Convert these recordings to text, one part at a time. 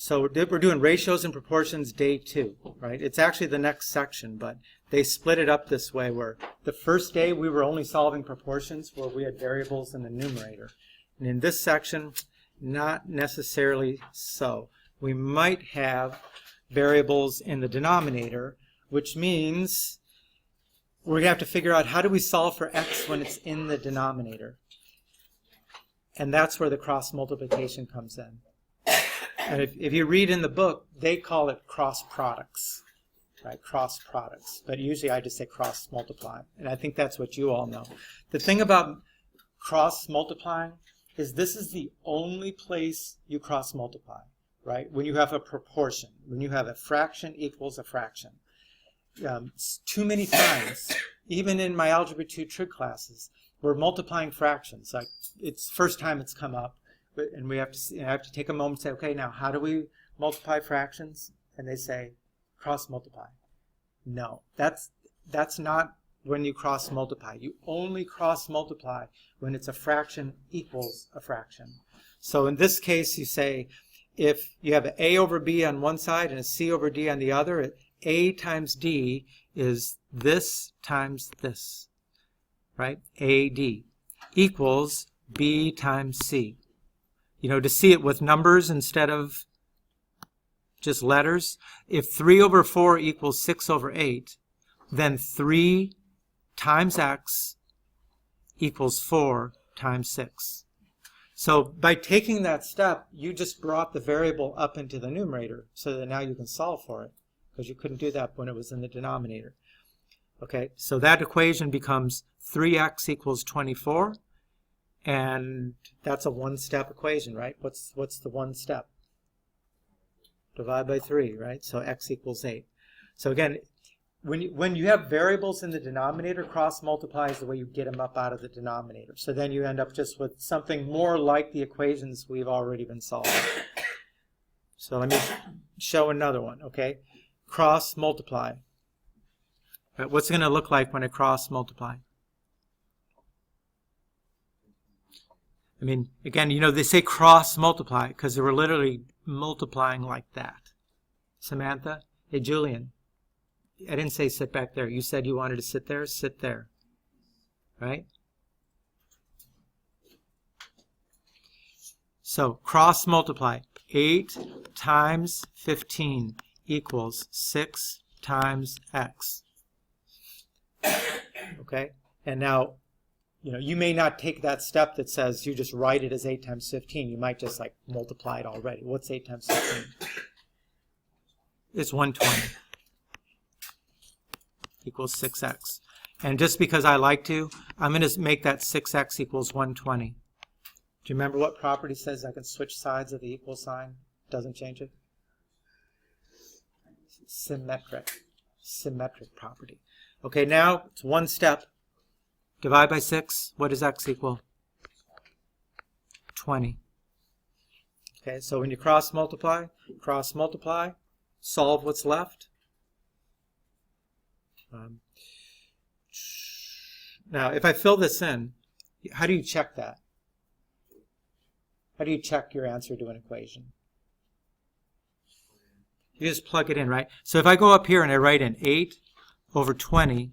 So we're doing ratios and proportions day 2, right? It's actually the next section, but they split it up this way where the first day we were only solving proportions where we had variables in the numerator. And in this section, not necessarily so. We might have variables in the denominator, which means we're going to have to figure out how do we solve for x when it's in the denominator. And that's where the cross multiplication comes in. And if you read in the book, they call it cross products, right? Cross products. But usually I just say cross multiply. And I think that's what you all know. The thing about cross multiplying is this is the only place you cross multiply, right? When you have a proportion, when you have a fraction equals a fraction. Too many times, even in my Algebra 2 trig classes, we're multiplying fractions. Like it's first time it's come up. And we have to take a moment and say, okay, now how do we multiply fractions? And they say, cross multiply. No, that's not when you cross multiply. You only cross multiply when it's a fraction equals a fraction. So in this case, you say, if you have an a over b on one side and a c over d on the other, a times d is this times this, right? AD equals b times c. You know, to see it with numbers instead of just letters, if 3 over 4 equals 6 over 8, then 3 times x equals 4 times 6. So by taking that step, you just brought the variable up into the numerator so that now you can solve for it, because you couldn't do that when it was in the denominator. Okay, so that equation becomes 3x equals 24. And that's a one-step equation, right? What's the one step? Divide by 3, right? So x equals 8. So again, when you have variables in the denominator, cross multiply is the way you get them up out of the denominator. So then you end up just with something more like the equations we've already been solving. So let me show another one, okay? Cross multiply. Right, what's it going to look like when I cross multiply? I mean, again, you know, they say cross multiply because they were literally multiplying like that. Samantha? Hey, Julian. I didn't say sit back there. You said you wanted to sit there. Sit there. Right? So, cross multiply. 8 times 15 equals 6 times x. Okay? And now, you know, you may not take that step that says you just write it as 8 times 15. You might just like multiply it already. What's 8 times 15? It's 120. Equals 6x. And just because I like to, I'm going to make that 6x equals 120. Do you remember what property says I can switch sides of the equal sign? Doesn't change it? Symmetric. Symmetric property. Okay, now it's one step. Divide by 6, what does x equal? 20. Okay, so when you cross multiply, solve what's left. Now, if I fill this in, how do you check that? How do you check your answer to an equation? You just plug it in, right? So if I go up here and I write in 8 over 20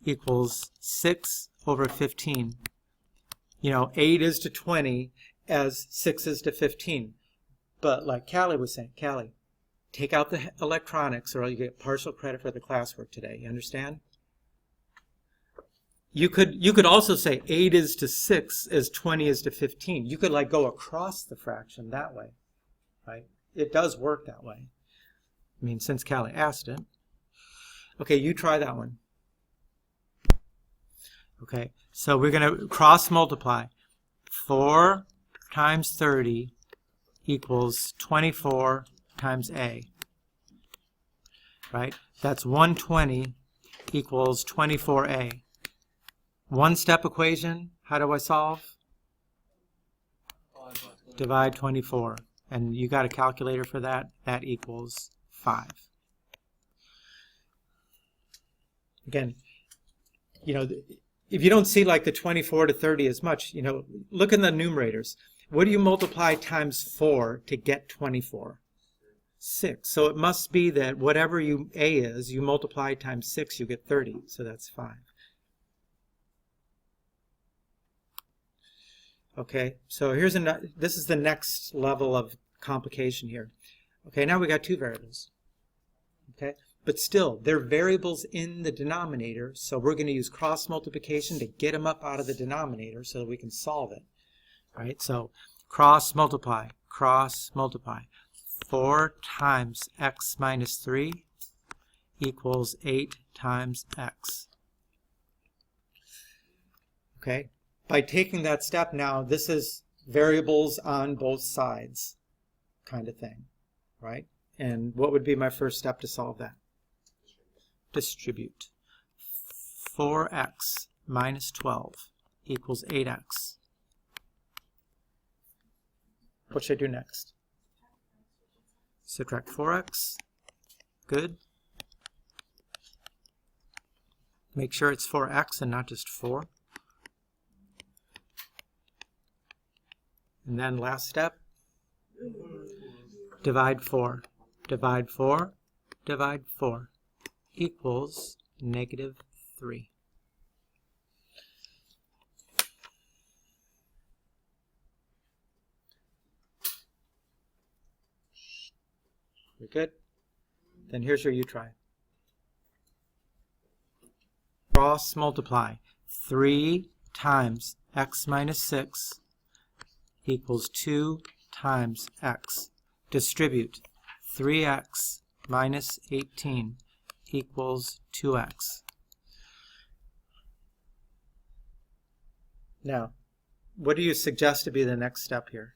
equals 6 over 15. You know, 8 is to 20 as 6 is to 15. But like Callie was saying, Callie, take out the electronics or you get partial credit for the classwork today. You understand? You could also say 8 is to 6 as 20 is to 15. You could like go across the fraction that way, right? It does work that way. I mean, since Callie asked it. Okay, you try that one. Okay, so we're going to cross multiply. 4 times 30 equals 24 times a. Right? That's 120 equals 24a. One-step equation, how do I solve? Divide 24. And you got a calculator for that? That equals 5. Again, you know, if you don't see like the 24 to 30 as much, you know, look in the numerators. What do you multiply times 4 to get 24? 6. So it must be that whatever A is, you multiply times 6, you get 30. So that's 5. Okay, so this is the next level of complication here. Okay, now we got two variables. Okay, but still, they're variables in the denominator, so we're going to use cross multiplication to get them up out of the denominator so that we can solve it. All right, so cross multiply. 4 times x minus 3 equals 8 times x. Okay, by taking that step now, this is variables on both sides kind of thing, right? And what would be my first step to solve that? Distribute. 4x minus 12 equals 8x. What should I do next? Subtract 4x. Good. Make sure it's 4x and not just 4. And then last step, divide 4. Divide 4. Divide 4 equals negative 3. We good? Then here's your you try. Cross multiply. 3 times x minus 6 equals 2 times x. Distribute. 3x minus 18 equals 2x. Now, what do you suggest to be the next step here?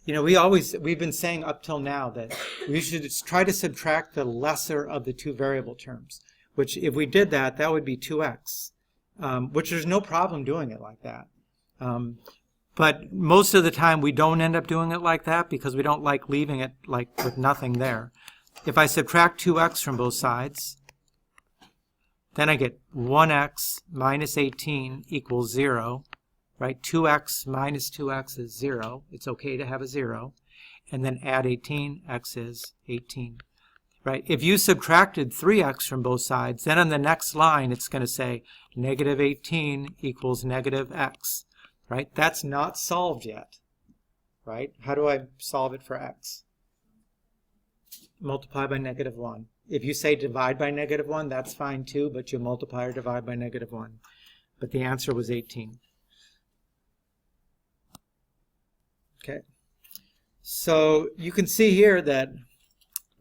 You know, we've been saying up till now that we should try to subtract the lesser of the two variable terms, which if we did that, that would be 2x, which there's no problem doing it like that. But most of the time we don't end up doing it like that because we don't like leaving it like with nothing there. If I subtract 2x from both sides, then I get 1x minus 18 equals 0. Right? 2x minus 2x is 0. It's okay to have a 0. And then add 18, x is 18. Right? If you subtracted 3x from both sides, then on the next line it's going to say negative 18 equals negative x. Right? That's not solved yet. Right? How do I solve it for x? Multiply by negative 1. If you say divide by negative 1, that's fine too, but you multiply or divide by negative 1. But the answer was 18. Okay, so you can see here that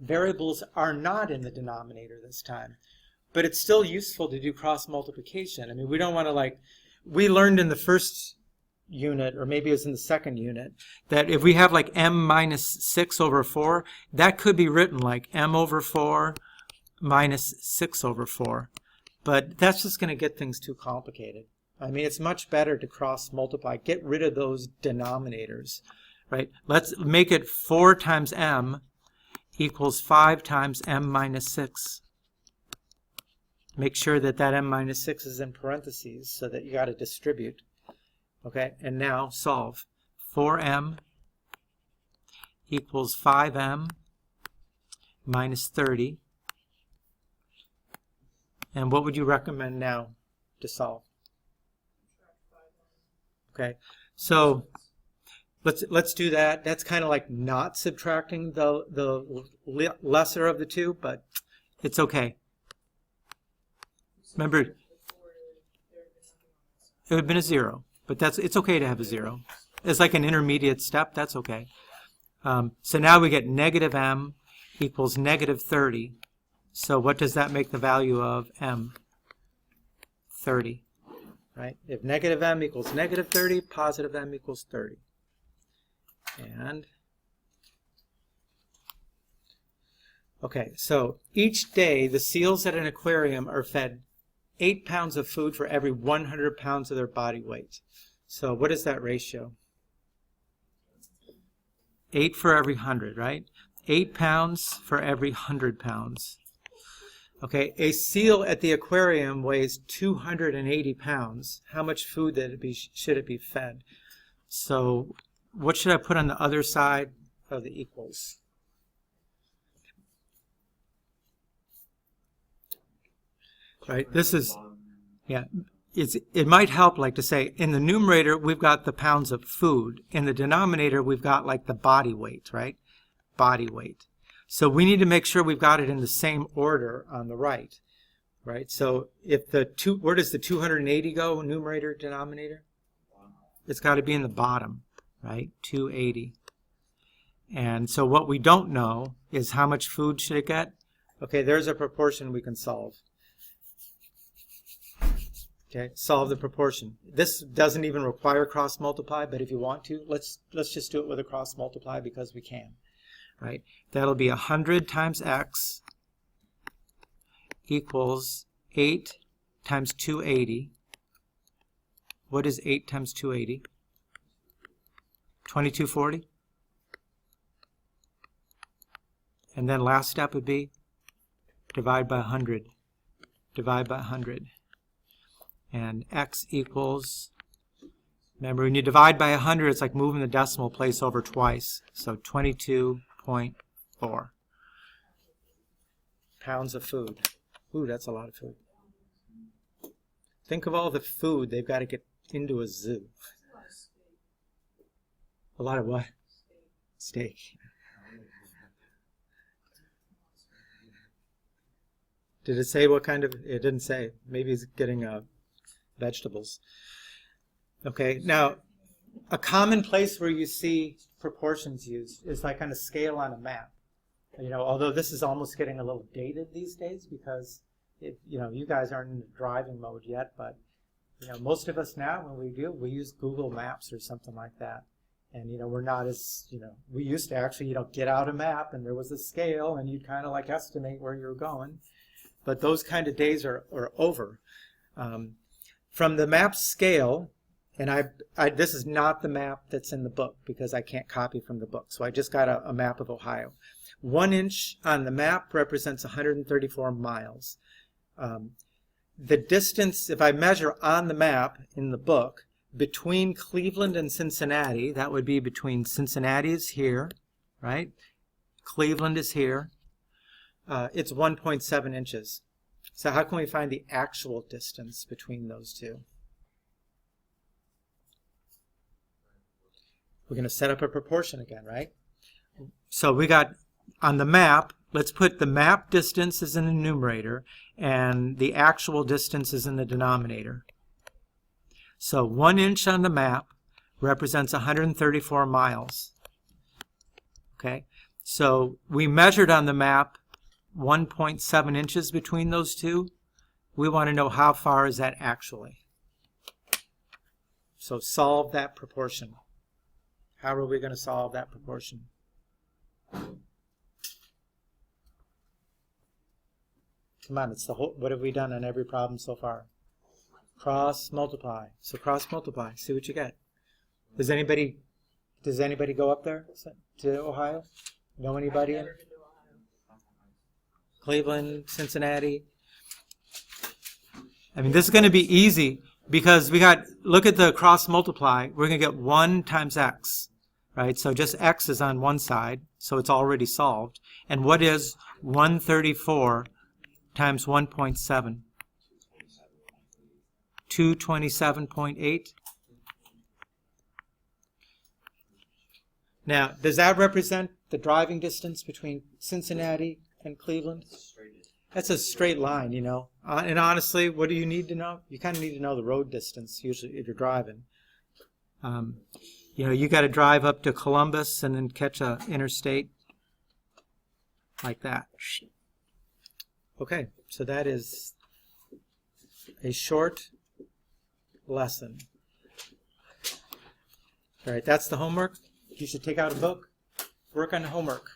variables are not in the denominator this time, but it's still useful to do cross multiplication. I mean, we don't want to we learned in the first unit, or maybe it was in the second unit, that if we have like m minus 6 over 4, that could be written like m over 4 minus 6 over 4. But that's just going to get things too complicated. I mean, it's much better to cross multiply, get rid of those denominators, right? Let's make it 4 times m equals 5 times m minus 6. Make sure that that m minus 6 is in parentheses so that you got to distribute. Okay, and now solve. 4m equals 5m minus 30. And what would you recommend now to solve? Okay, so let's do that. That's kind of like not subtracting the lesser of the two, but it's okay. Remember, it would have been a 0, but it's okay to have a 0. It's like an intermediate step. That's okay. So now we get negative m equals negative 30. So what does that make the value of m? 30. Right? If negative m equals negative 30, positive m equals 30. And, okay, so each day the seals at an aquarium are fed 8 pounds of food for every 100 pounds of their body weight. So what is that ratio? 8 for every 100, right? 8 pounds for every 100 pounds. Okay, a seal at the aquarium weighs 280 pounds. How much food should it be fed? So what should I put on the other side of the equals. Right, this is, yeah, it might help like to say, in the numerator, we've got the pounds of food. In the denominator, we've got like the body weight, right? Body weight. So we need to make sure we've got it in the same order on the right, right? So if where does the 280 go, numerator, denominator? It's got to be in the bottom, right? 280. And so what we don't know is how much food should it get? Okay, there's a proportion we can solve. Okay, solve the proportion. This doesn't even require cross multiply, but if you want to, let's just do it with a cross multiply because we can. Right? That'll be 100 times x equals 8 times 280. What is 8 times 280? 2240. And then last step would be divide by 100. Divide by 100. And x equals, remember when you divide by 100, it's like moving the decimal place over twice. So 22.4 pounds of food. Ooh, that's a lot of food. Think of all the food they've got to get into a zoo. A lot of what? Steak. Did it say what kind of? It didn't say. Maybe he's getting vegetables. Okay, now a common place where you see proportions used is like on a scale on a map. You know, although this is almost getting a little dated these days because you guys aren't in the driving mode yet, but most of us now, when we use Google Maps or something like that. And we're not as, we used to actually, get out a map and there was a scale and you'd kind of like estimate where you were going. But those kind of days are over. From the map scale, and this is not the map that's in the book because I can't copy from the book. So I just got a map of Ohio. 1 inch on the map represents 134 miles. The distance, if I measure on the map in the book, between Cleveland and Cincinnati, that would be between Cincinnati is here, right? Cleveland is here. It's 1.7 inches. So how can we find the actual distance between those two? We're going to set up a proportion again, right? So we got on the map, let's put the map distance as in the numerator and the actual distance is in the denominator. So 1 inch on the map represents 134 miles. Okay, so we measured on the map 1.7 inches between those two. We want to know how far is that actually. So solve that proportion. How are we going to solve that proportion? Come on, it's the whole, what have we done on every problem so far? Cross multiply. So cross multiply. See what you get. Does anybody go up there to Ohio? Know anybody in Cleveland, Cincinnati? I mean, this is going to be easy because look at the cross multiply. We're going to get 1 times x, right? So just x is on one side, so it's already solved. And what is 134 times 1.7? 227.8. Now, does that represent the driving distance between Cincinnati and Cleveland? That's a straight line, And honestly, what do you need to know? You kind of need to know the road distance, usually, if you're driving. You got to drive up to Columbus and then catch a interstate like that. Okay, so that is a short lesson. All right, that's the homework. You should take out a book, work on the homework.